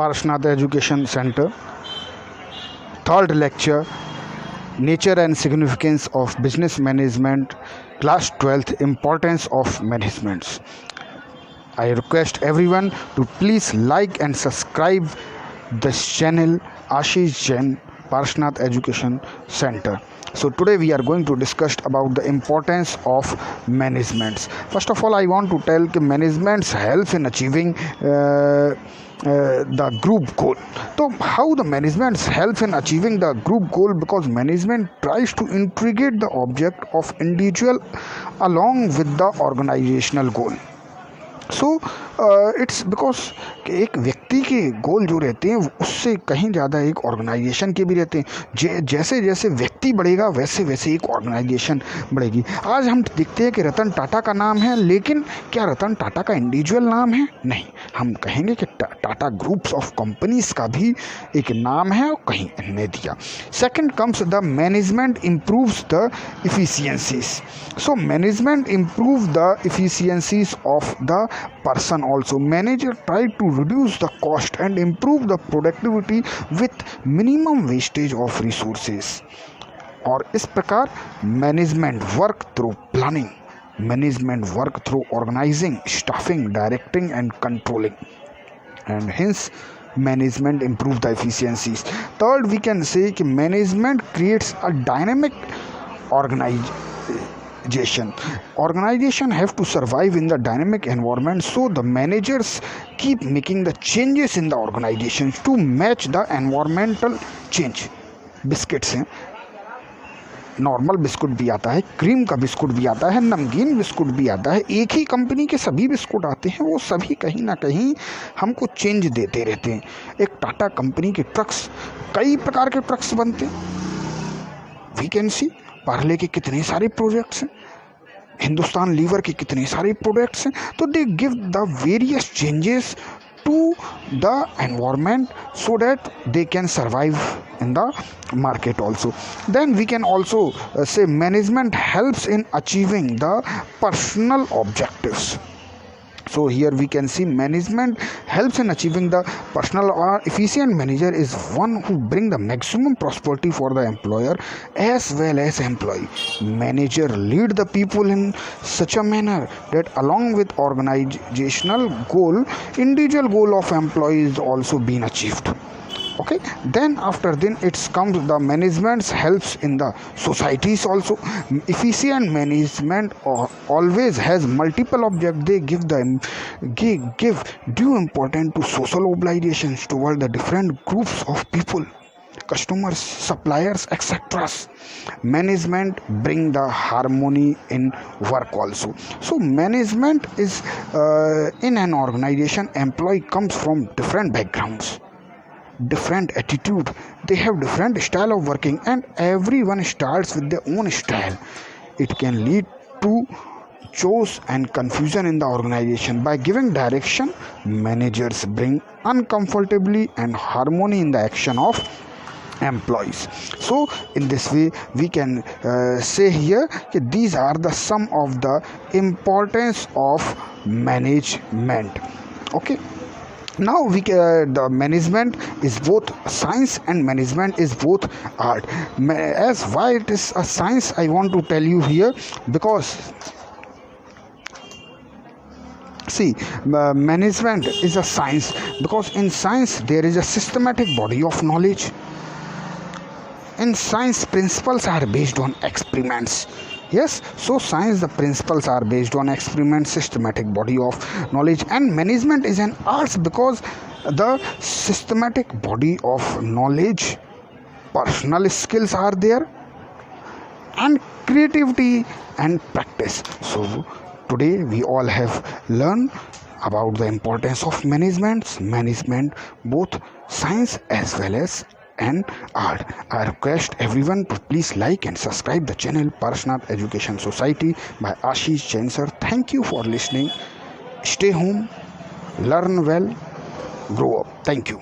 Parshnath Education Center. Third lecture, Nature and Significance of Business Management, Class 12th, Importance of Management. I request everyone to please like and subscribe this channel, Ashish Jain, Parshnath Education Center. So today we are going to discuss about the importance of management. First of all, I want to tell that management helps in achieving the group goal. So how the management helps in achieving the group goal? Because management tries to integrate the object of individual along with the organizational goal. So it's because एक व्यक्ति के गोल जो रहते हैं उससे कहीं ज़्यादा एक ऑर्गेनाइजेशन के भी रहते हैं. जैसे जैसे व्यक्ति बढ़ेगा वैसे वैसे एक ऑर्गेनाइजेशन बढ़ेगी. आज हम देखते हैं कि रतन टाटा का नाम है, लेकिन क्या रतन टाटा का इंडिविजुअल नाम है? नहीं. हम कहेंगे कि टाटा ग्रुप्स ऑफ कंपनीज का भी एक नाम है और कहीं ने दिया. Second comes the management improves the efficiencies. So management improve the efficiencies of the person also. Manager try to reduce the cost and improve the productivity with minimum wastage of resources. और इस प्रकार management work through planning, management work through organizing, staffing, directing and controlling, and hence management improve the efficiencies. Third, we can say कि management creates a dynamic organization have to survive in the dynamic environment, so the managers keep making the changes in the organization to match the environmental change. Biscuits हैं, normal biscuit भी आता है, cream का biscuit भी आता है, नमकीन biscuit भी आता है. एक ही कंपनी के सभी बिस्कुट आते हैं, वो सभी कहीं ना कहीं हमको चेंज देते रहते हैं. एक टाटा कंपनी के ट्रक्स, कई प्रकार के ट्रक्स बनते हैं. वी कैन सी पार्ले के कितने सारे प्रोजेक्ट्स हैं, हिंदुस्तान लीवर के कितने सारे प्रोडक्ट्स हैं. तो they give the various changes to the environment so that they can survive in the market also. Then we can also say management helps in achieving the personal objectives. So here we can see management helps in achieving the personal or efficient manager is one who bring the maximum prosperity for the employer as well as employee. Manager lead the people in such a manner that along with organizational goal, individual goal of employee is also being achieved. Okay, then after then it comes the management helps in the societies also. Efficient management always has multiple objects. They give due importance to social obligations toward the different groups of people, customers, suppliers, etc. Management bring the harmony in work also. So management is in an organization, employee comes from different backgrounds, different attitude, they have different style of working, and everyone starts with their own style. It can lead to chaos and confusion in the organization. By giving direction, managers bring uncomfortably and harmony in the action of employees. So in this way we can say here that these are the some of the importance of management. Okay, now the management is both science and management is both art. As why it is a science, I want to tell you here, because see, management is a science because in science there is a systematic body of knowledge. In science, principles are based on experiments. Yes, so science, the principles are based on experiments, systematic body of knowledge, and management is an art because the systematic body of knowledge, personal skills are there, and creativity and practice. So today we all have learned about the importance of management, both science as well as and art. I request everyone to please like and subscribe the channel Parshnath Education Society by Ashish Jain sir. Thank you for listening. Stay home, learn well, grow up. Thank you.